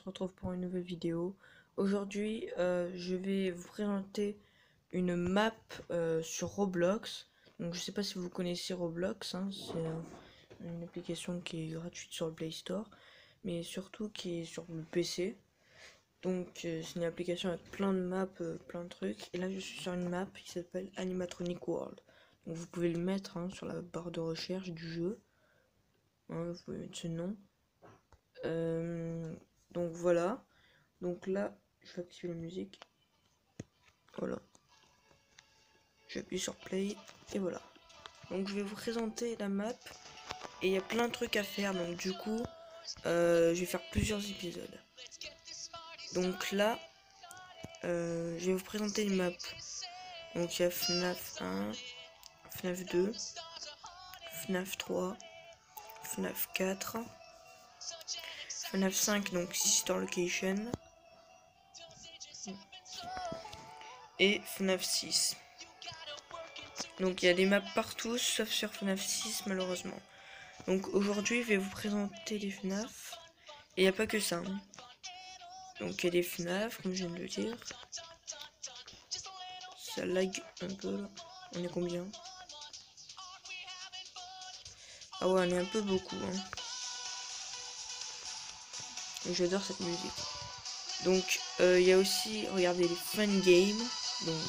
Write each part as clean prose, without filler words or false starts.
retrouve pour une nouvelle vidéo. Aujourd'hui, je vais vous présenter une map sur Roblox. Donc, je sais pas si vous connaissez Roblox, hein, c'est une application qui est gratuite sur le Play Store, mais surtout qui est sur le PC. Donc, c'est une application avec plein de maps, plein de trucs. Et là, je suis sur une map qui s'appelle Animatronic World. Donc, vous pouvez le mettre sur la barre de recherche du jeu. Hein, vous pouvez mettre ce nom. Donc voilà. Donc là, je vais activer la musique. Voilà. J'appuie sur play et voilà. Donc je vais vous présenter la map et il y a plein de trucs à faire. Donc du coup, je vais faire plusieurs épisodes. Donc là, je vais vous présenter une map. Donc il y a FNAF 1, FNAF 2, FNAF 3, FNAF 4, FNAF 5, donc Sister Location, et FNAF 6. Donc il y a des maps partout, sauf sur FNAF 6 malheureusement. Donc aujourd'hui je vais vous présenter les FNAF. Et il n'y a pas que ça. Hein. Donc il y a des FNAF, comme je viens de le dire. Ça lag un peu là. On est combien? Ah ouais, on est un peu beaucoup. Hein. J'adore cette musique. Donc il y a aussi, regardez, les fun games. Donc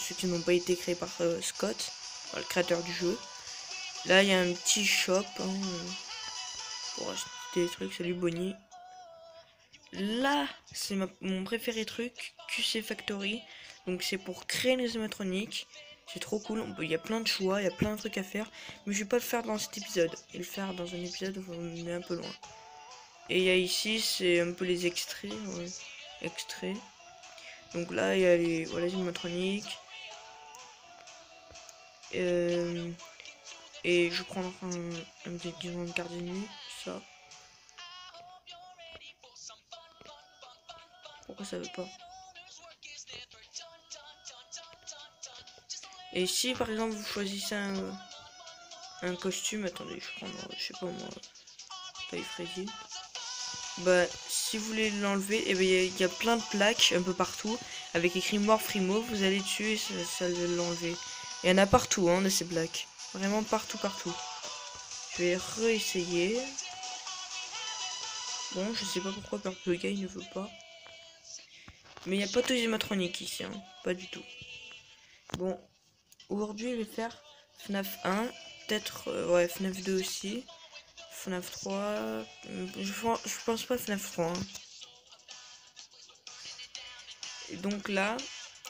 ceux qui n'ont pas été créés par Scott, le créateur du jeu. Là il y a un petit shop pour acheter des trucs. Salut Bonnie. Là c'est mon préféré truc, QC Factory. Donc c'est pour créer les animatroniques. C'est trop cool, il y a plein de choix, il y a plein de trucs à faire. Mais je vais pas le faire dans cet épisode. Et le faire dans un épisode où on est un peu loin. Et il y a ici, c'est un peu les extraits. Ouais. Extraits. Donc là il y a les animatroniques. Et je prends un déguisement de garde nuit, ça. Pourquoi ça veut pas? Et si par exemple vous choisissez un costume, attendez, je prends, je sais pas moi, taille Freddy. Bah, si vous voulez l'enlever, et ben il y a plein de plaques un peu partout avec écrit Morph Remove. Vous allez dessus et ça va l'enlever. Il y en a partout, hein, de ces plaques. Vraiment partout, partout. Je vais réessayer. Bon, je sais pas pourquoi Purple Guy ne veut pas. Mais il n'y a pas de animatronique ici, hein. Pas du tout. Bon, aujourd'hui je vais faire FNAF 1, peut-être ouais, FNAF 2 aussi. FNAF 3, je pense pas FNAF 3. Hein. Et donc là,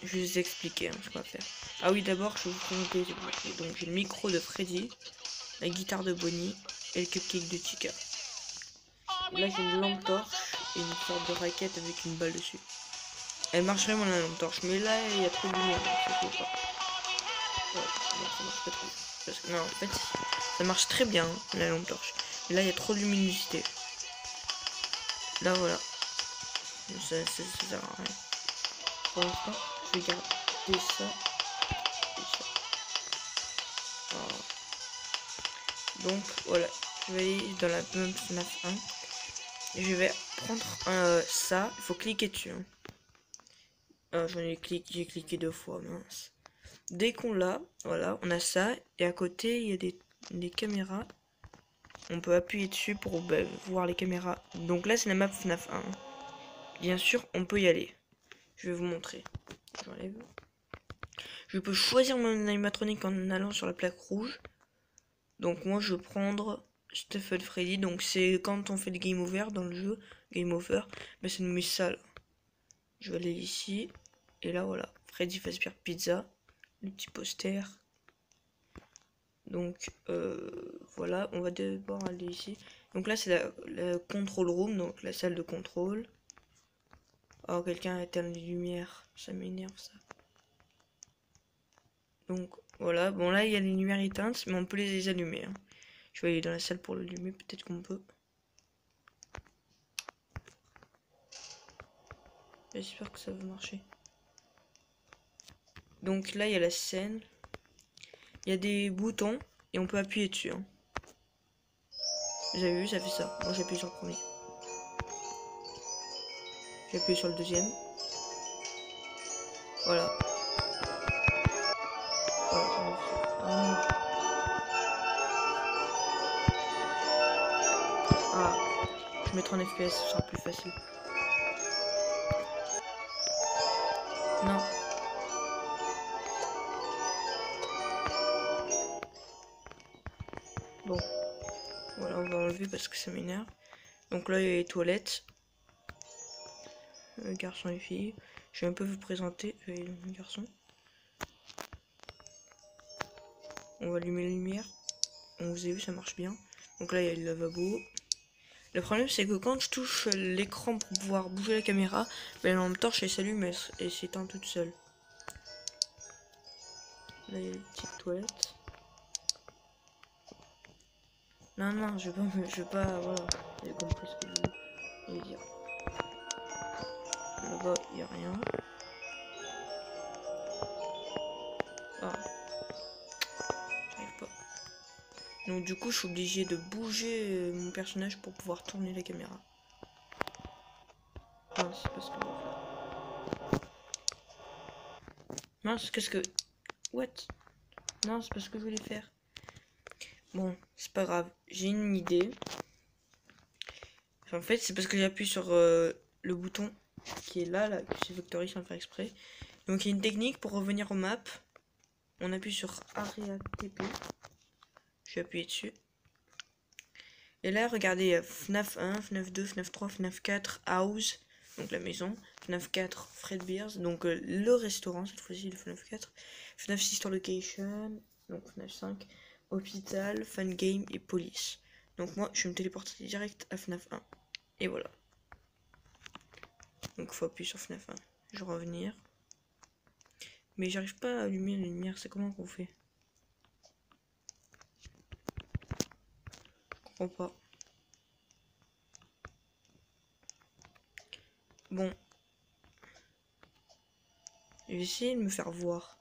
je vais vous expliquer ce qu'on va faire. Ah oui, d'abord, je vais vous présenter. Donc j'ai le micro de Freddy, la guitare de Bonnie et le cupcake de Chica. Et là, j'ai une lampe torche et une sorte de raquette avec une balle dessus. Elle marche vraiment la lampe torche, mais là, il y a trop de lumière, donc ça ne peut pas. Ouais, non, ça marche pas trop. Parce que, non, en fait, ça marche très bien, hein, la lampe torche. Mais là, il y a trop de luminosité. Là, voilà. Ça sert à rien. Pour l'instant, je vais garder ça. Et ça. Voilà. Donc, voilà. Je vais aller dans la même FNAF 1. Et je vais prendre ça. Il faut cliquer dessus. Hein. J'ai cliqué 2 fois, mince. Dès qu'on l'a, voilà, on a ça. Et à côté, il y a des caméras. On peut appuyer dessus pour voir les caméras. Donc là, c'est la map FNAF 1. Bien sûr, on peut y aller. Je vais vous montrer. J'enlève. Je peux choisir mon animatronique en allant sur la plaque rouge. Donc moi, je vais prendre Stephen Freddy. Donc c'est quand on fait le game over dans le jeu. Game over. Mais ça nous met ça là. Je vais aller ici. Et là, voilà. Freddy Fazbear Pizza. Le petit poster. Donc voilà, on va d'abord aller ici. Donc là c'est la control room, donc la salle de contrôle. Oh, quelqu'un a éteint les lumières, ça m'énerve ça. Donc voilà, bon là il y a les lumières éteintes, mais on peut les allumer. Hein. Je vais aller dans la salle pour l'allumer, peut-être qu'on peut. J'espère que ça va marcher. Donc là il y a la scène. Il y a des boutons et on peut appuyer dessus. Hein. Vous avez vu, ça fait ça. Moi j'appuie sur le premier. J'appuie sur le deuxième. Voilà. Ah, je vais mettre en FPS, ce sera plus facile. Non. Bon. Voilà, on va enlever parce que ça m'énerve. Donc là, il y a les toilettes. Garçons et filles. Je vais un peu vous présenter les garçons. On va allumer la lumière. On vous a vu, ça marche bien. Donc là, il y a le lavabo. Le problème, c'est que quand je touche l'écran pour pouvoir bouger la caméra, ben, la lampe torche, elle s'allume et s'éteint toute seule. Là, il y a les petites toilettes. Non, je vais pas, voilà. J'ai compris ce que je voulais dire. Là-bas, il n'y a rien. Ah. J'arrive pas. Donc du coup, je suis obligé de bouger mon personnage pour pouvoir tourner la caméra. Non, c'est pas ce que je veux faire. Mince, qu'est-ce que... What? Non, c'est pas ce que je voulais faire. Bon, c'est pas grave. J'ai une idée. En fait, c'est parce que j'appuie sur le bouton qui est là, chez Factory sans le faire exprès. Donc il y a une technique pour revenir aux maps. On appuie sur Area TP. Je vais appuyer dessus. Et là, regardez, FNAF 1, FNAF 2, FNAF 3, FNAF 4, House, donc la maison, FNAF 4, Fredbear's, donc le restaurant, cette fois-ci, le FNAF 4, FNAF 6 Store Location, donc FNAF 5, Hôpital, Fan Game et Police. Donc moi, je vais me téléporter direct à FNAF 1. Et voilà. Donc il faut appuyer sur FNAF 1. Je vais revenir. Mais j'arrive pas à allumer la lumière, c'est comment qu'on fait? Je comprends pas. Bon. Je vais essayer de me faire voir.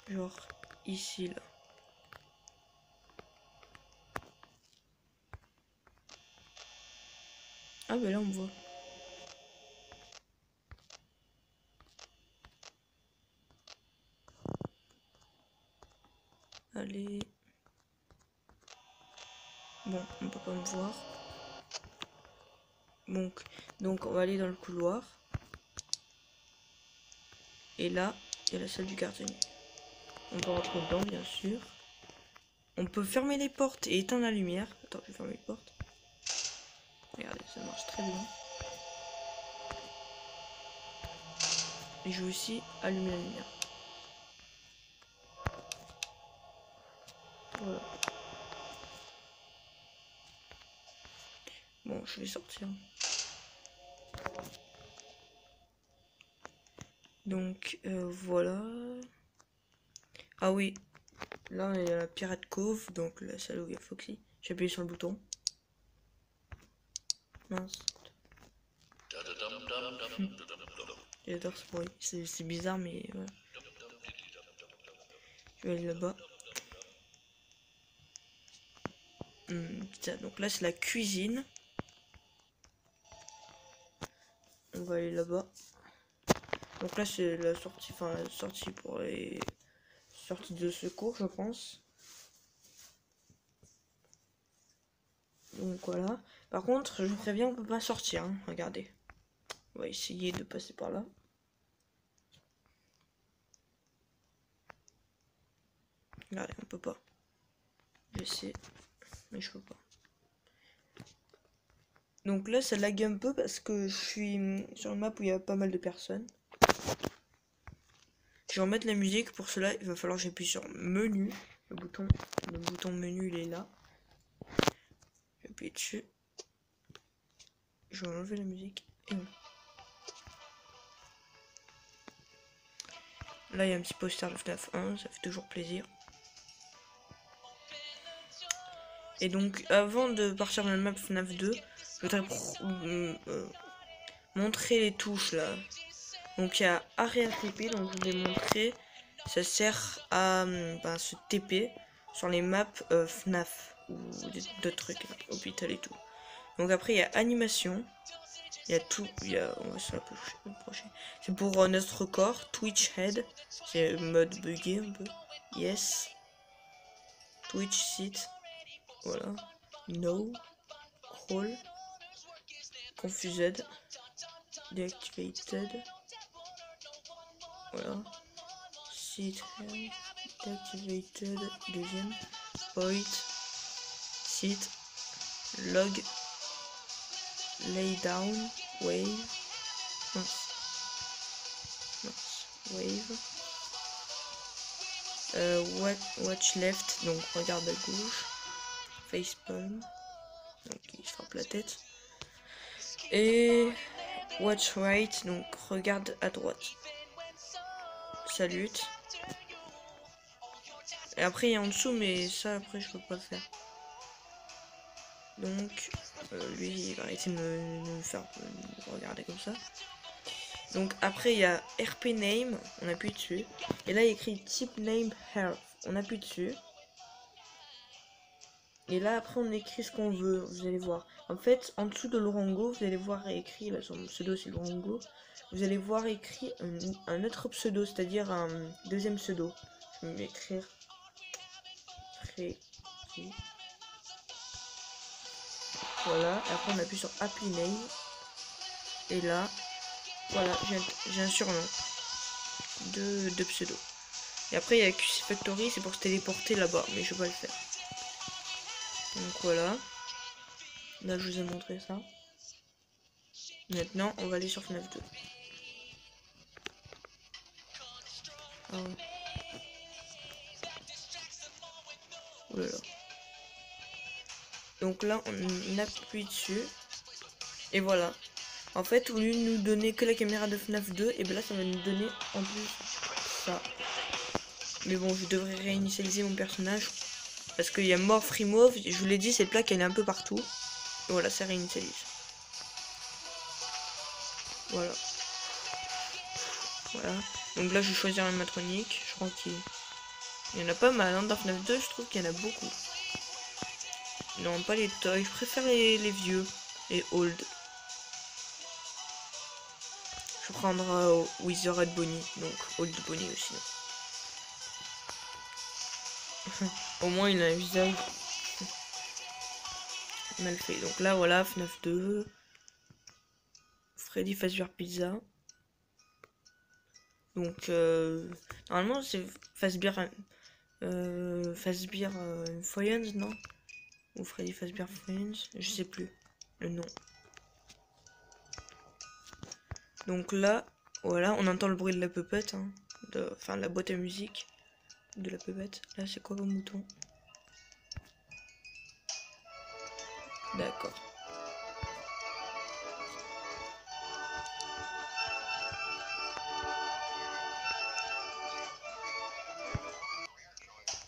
Genre ici là. Ah bah là on me voit. Allez. Bon, on peut pas me voir. Donc on va aller dans le couloir. Et là, il y a la salle du gardien. On peut rentrer dedans, bien sûr. On peut fermer les portes et éteindre la lumière. Attends, je vais fermer les portes. Regardez, ça marche très bien. Et je vais aussi allumer la lumière. Voilà. Bon, je vais sortir. Donc, voilà. Ah oui. Là, il y a la Pirate Cove, donc la salle où il y a Foxy. J'ai appuyé sur le bouton. Mince. J'adore ce bruit. C'est bizarre, mais ouais. Je vais aller là-bas. Donc là, c'est la cuisine. On va aller là-bas. Donc là, c'est la sortie, enfin la sortie pour les sorties de secours, je pense. Donc voilà. Par contre, je vous préviens, on peut pas sortir. Hein. Regardez. On va essayer de passer par là. Regardez, on peut pas. J'essaie, mais je peux pas. Donc là, ça lag un peu parce que je suis sur une map où il y a pas mal de personnes. Je vais remettre la musique. Pour cela, il va falloir que j'appuie sur menu. Le bouton menu, il est là. Je vais appuyer dessus. Je vais enlever la musique. Et non. Là, il y a un petit poster de FNAF 1. Ça fait toujours plaisir. Et donc, avant de partir dans la map FNAF 2, je voudrais montrer les touches là. Donc il y a Area TP, donc je vais montrer. Ça sert à se TP sur les maps FNAF ou d'autres trucs, là, hôpital et tout. Donc après il y a animation, il y a tout, on va sur la prochaine. C'est pour notre corps, Twitch Head, c'est mode buggé un peu. Yes. Twitch Sit, voilà. No. Crawl. Confused. Deactivated. Voilà. Sit Head. Deactivated. Deuxième. Point. Sit. Log. Lay down. Wave. Mince. Wave. Watch left, donc regarde à gauche. Facepalm, donc il se frappe la tête. Et watch right, donc regarde à droite. Salute. Et après il y a en dessous, mais ça après je peux pas le faire. Donc lui il va arrêter de me faire regarder comme ça. Donc après il y a RP name, on appuie dessus. Et là il y a écrit type name health, on appuie dessus. Et là après on écrit ce qu'on veut, vous allez voir. En fait en dessous de Lorango, vous allez voir écrit, là son pseudo c'est Lorango. Vous allez voir écrit un autre pseudo, c'est-à-dire un deuxième pseudo. Je vais m'écrire. Voilà, et après on appuie sur Happy Name. Et là, voilà, j'ai un surnom de pseudo. Et après il y a QC Factory, c'est pour se téléporter là-bas, mais je vais pas le faire. Donc voilà. Là je vous ai montré ça. Maintenant on va aller sur FNAF 2. Ah ouais. Oh là là. Donc là on appuie dessus. Et voilà. En fait au lieu de nous donner que la caméra de FNAF 2, et bien là ça va nous donner en plus ça. Mais bon, je devrais réinitialiser mon personnage. Parce qu'il y a mort free mauve, je vous l'ai dit, cette plaque elle est un peu partout. Et voilà, ça réinitialise. Voilà. Voilà. Donc là je vais choisir animatronique. Je crois qu'il y en a pas mal, hein. Dans FNAF 2 je trouve qu'il y en a beaucoup. Non, pas les toys, je préfère les vieux. Les old. Je vais prendre Wizard Bonnie, donc Old Bonnie aussi. Au moins il a un visage mal fait. Donc là voilà, FNAF 2. Freddy Fazbear Pizza. Donc normalement c'est Fazbear Friends, non? Ou Freddy Fazbear Friends, je sais plus le nom. Donc là, voilà, on entend le bruit de la puppette, hein, enfin la boîte à musique de la puppette. Là c'est quoi comme mouton? D'accord.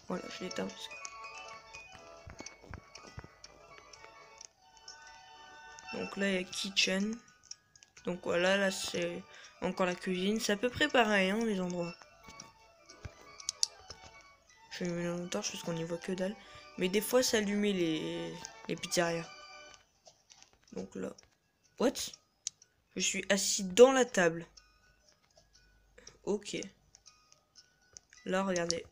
Voilà, je l'éteins parce que... Donc là il y a Kitchen. Donc voilà, là c'est encore la cuisine. C'est à peu près pareil, hein, les endroits. Je vais mettre une torche parce qu'on n'y voit que dalle. Mais des fois c'est allumé les pizzerias. Donc là... What? Je suis assis dans la table. Ok. Là, regardez.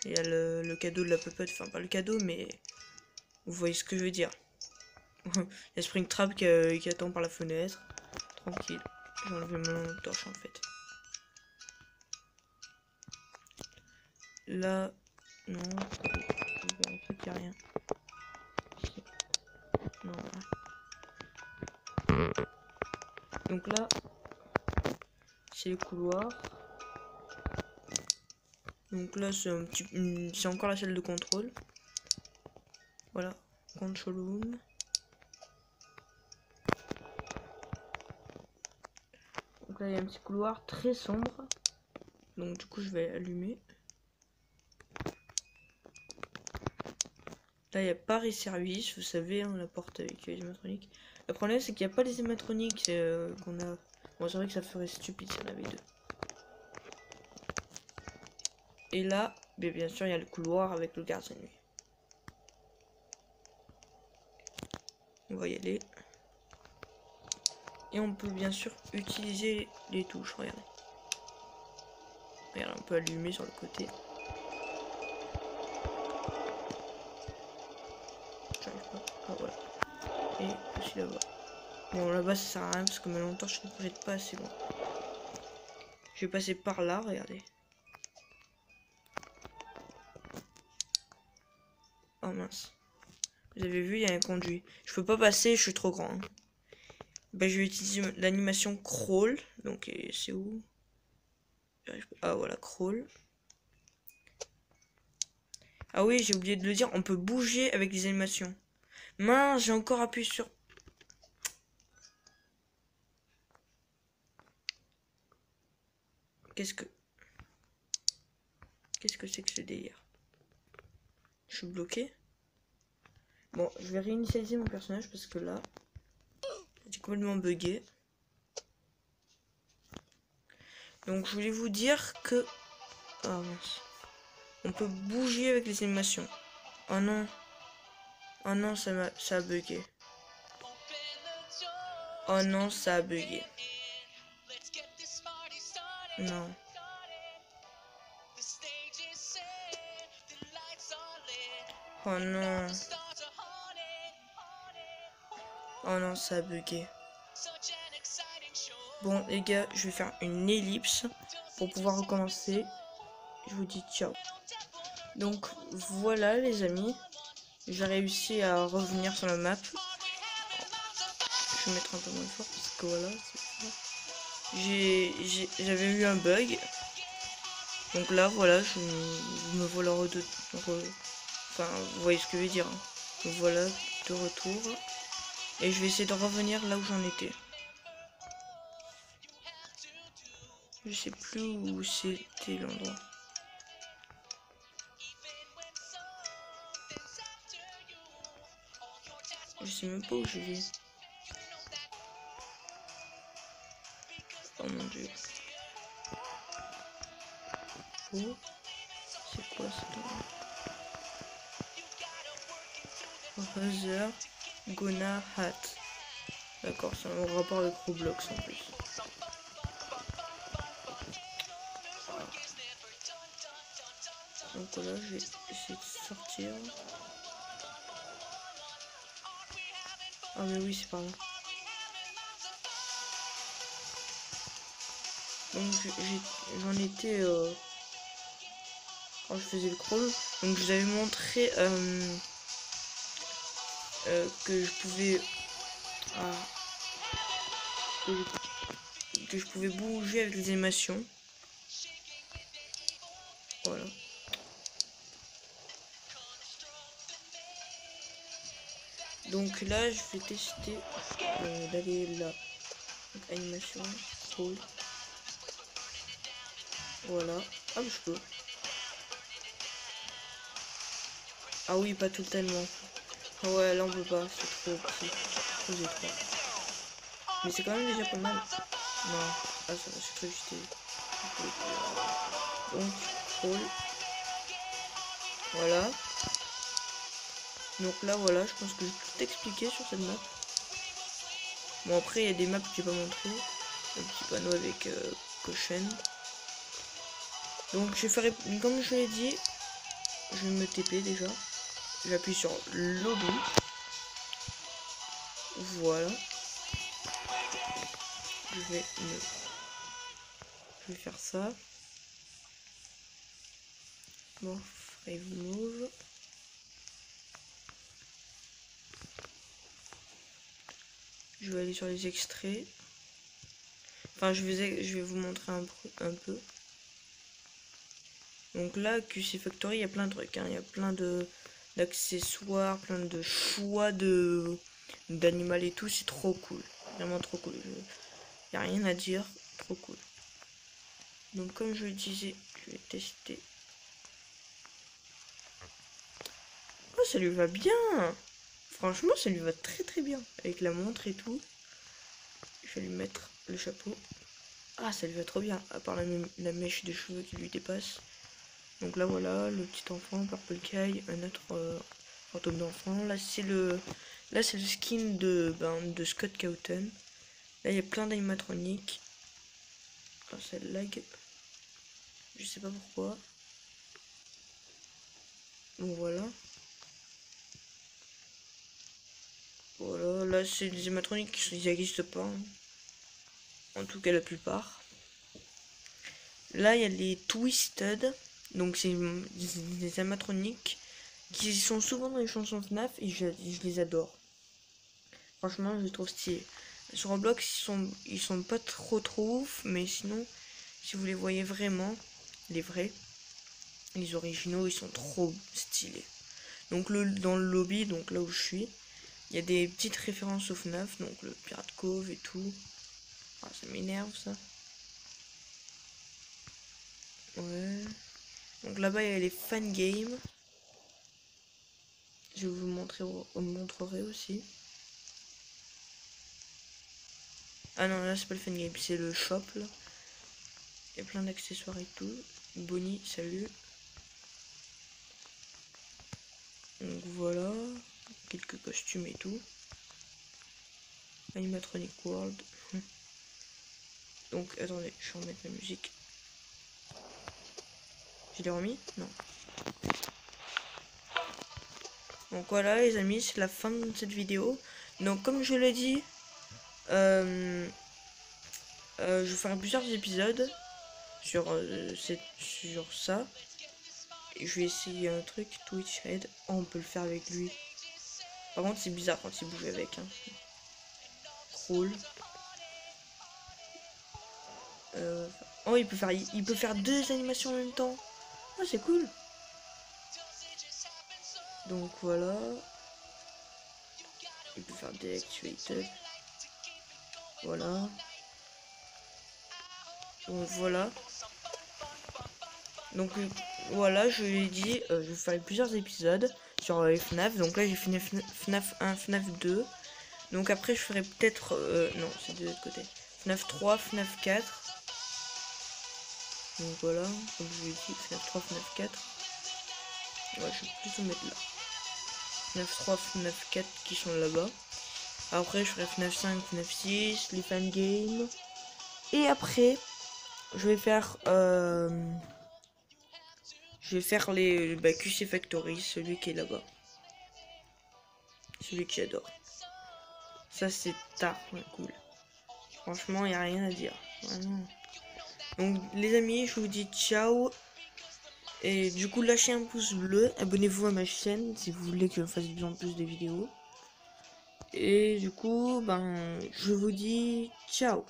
Il y a le cadeau de la puppet. Enfin, pas le cadeau, mais... Vous voyez ce que je veux dire. Il y a Springtrap qui attend par la fenêtre. Tranquille. J'ai enlevé mon torche, en fait. Là... Non. Je vérifie qu'il n'y a rien. Non, voilà. Donc là... C'est les couloirs. Donc là, c'est encore la salle de contrôle. Voilà. Control room. Donc là, il y a un petit couloir très sombre. Donc du coup, je vais allumer. Là, il y a Paris Service, vous savez, hein, la porte avec les animatroniques. Le problème, c'est qu'il n'y a pas les animatroniques qu'on a. Bon, c'est vrai que ça ferait stupide si on avait deux. Et là, bien sûr, il y a le couloir avec le gardien de nuit. On va y aller. Et on peut bien sûr utiliser les touches, regardez. Regarde, on peut allumer sur le côté. J'arrive pas. Ah voilà. Et aussi là-bas. Bon, là-bas ça sert à rien parce que ma lampe torche ne projette pas assez loin. Je vais passer par là, regardez. Oh mince. Vous avez vu, il y a un conduit. Je peux pas passer, je suis trop grand. Ben, je vais utiliser l'animation crawl. Donc, c'est où? Ah, voilà, crawl. Ah oui, j'ai oublié de le dire, on peut bouger avec les animations. Mince, j'ai encore appuyé sur... Qu'est-ce que c'est que ce délire? Je suis bloqué. Bon, je vais réinitialiser mon personnage parce que là, j'ai complètement bugué. Donc, je voulais vous dire que... Ah mince. On peut bouger avec les animations. Oh non. Oh non, ça a bugué. Oh non, ça a bugué. Non. Oh non. Oh non, ça a bugué. Bon, les gars, je vais faire une ellipse pour pouvoir recommencer. Je vous dis ciao. Donc, voilà, les amis. J'ai réussi à revenir sur la map. Je vais mettre un peu moins fort parce que voilà. J'avais eu un bug. Donc là, voilà, je me voilà enfin, vous voyez ce que je veux dire. Hein. Me voilà de retour. Et je vais essayer de revenir là où j'en étais. Je sais plus où c'était l'endroit. Je sais même pas où je vais. Oh mon dieu. Oh, c'est quoi ça? Razor Gonna Hat. D'accord, c'est un rapport avec Roblox en plus. Donc là, je vais essayer de sortir. Ah mais oui, c'est par là. Donc j'en étais quand je faisais le crawl. Donc je vous avais montré que je pouvais que je pouvais bouger avec les animations. Voilà. Donc là, je vais tester d'aller là. Donc, animation, crawl. Voilà. Ah, mais je peux. Ah oui, pas totalement. Ah ouais, là on peut pas, c'est trop petit. Trop étroit. Mais c'est quand même déjà pas mal. Non. Ah, ça va, c'est très juste. Donc, crawl. Voilà. Donc là, voilà, je pense que j'ai tout expliqué sur cette map. Bon, après, il y a des maps que j'ai pas montré. Un petit panneau avec Caution. Donc, je vais faire, comme je l'ai dit, je vais me TP déjà. J'appuie sur lobby. Voilà. Je vais faire ça. Bon, Frame Move. Je vais aller sur les extraits. Enfin, je vais vous montrer un peu. Donc là, QC Factory, il y a plein de trucs. Hein. Il y a plein d'accessoires, plein de choix d'animal et tout. C'est trop cool. Vraiment trop cool. Il n'y a rien à dire. Trop cool. Donc comme je le disais, je vais tester. Oh, ça lui va bien. Franchement, ça lui va très très bien. Avec la montre et tout. Je vais lui mettre le chapeau. Ah, ça lui va trop bien. À part la mèche de cheveux qui lui dépasse. Donc là, voilà, le petit enfant, Purple Kai, un autre fantôme d'enfant. Là, c'est Là, c'est le skin de Scott Cawthon. Là, il y a plein d'animatroniques. Oh, ça lag. Je sais pas pourquoi. Bon, voilà. Voilà, là, c'est des animatroniques qui n'existent pas. Hein. En tout cas, la plupart. Là, il y a les Twisted. Donc, c'est des animatroniques qui sont souvent dans les chansons FNAF et je les adore. Franchement, je les trouve stylés. Sur Roblox, ils sont pas trop ouf, mais sinon, si vous les voyez vraiment, les vrais, les originaux, ils sont trop stylés. Donc, dans le lobby, donc là où je suis, il y a des petites références au FNAF, donc le Pirate Cove et tout. Ah, ça m'énerve ça. Ouais. Donc là-bas, il y a les fan games. Je vous montrerai aussi. Ah non, là c'est pas le fan game, c'est le shop là. Il y a plein d'accessoires et tout. Bonnie, salut. Donc voilà, quelques costumes et tout. Animatronic World. Donc attendez, je vais remettre la musique. Je l'ai remis? Non. Donc voilà les amis, c'est la fin de cette vidéo. Donc comme je l'ai dit, je vais faire plusieurs épisodes sur ça. Et je vais essayer un truc, Twitch Head. Oh, on peut le faire avec lui. Par contre c'est bizarre quand il bouge avec. Hein. Crawl. Oh, il peut faire deux animations en même temps. Oh, c'est cool. Donc voilà. Il peut faire Deactivated. Voilà. Donc voilà. Donc voilà, je l'ai dit, je vais faire plusieurs épisodes sur les FNAF. Donc là j'ai fait FNAF 1, FNAF 2. Donc après je ferai peut-être... non, c'est de l'autre côté. FNAF 3, FNAF 4. Donc voilà, comme je l'ai dit, FNAF 3, FNAF 4. Ouais, je vais plutôt mettre là. FNAF 3, FNAF 4 qui sont là-bas. Après je ferai FNAF 5, FNAF 6, les fan games. Et après, je vais faire... je vais faire les QC Factory, celui qui est là-bas. Celui que j'adore. Ça c'est tard, ouais, cool. Franchement, il n'y a rien à dire. Vraiment. Donc les amis, je vous dis ciao. Et du coup, lâchez un pouce bleu. Abonnez-vous à ma chaîne si vous voulez que je fasse de plus en plus de vidéos. Et du coup, je vous dis ciao.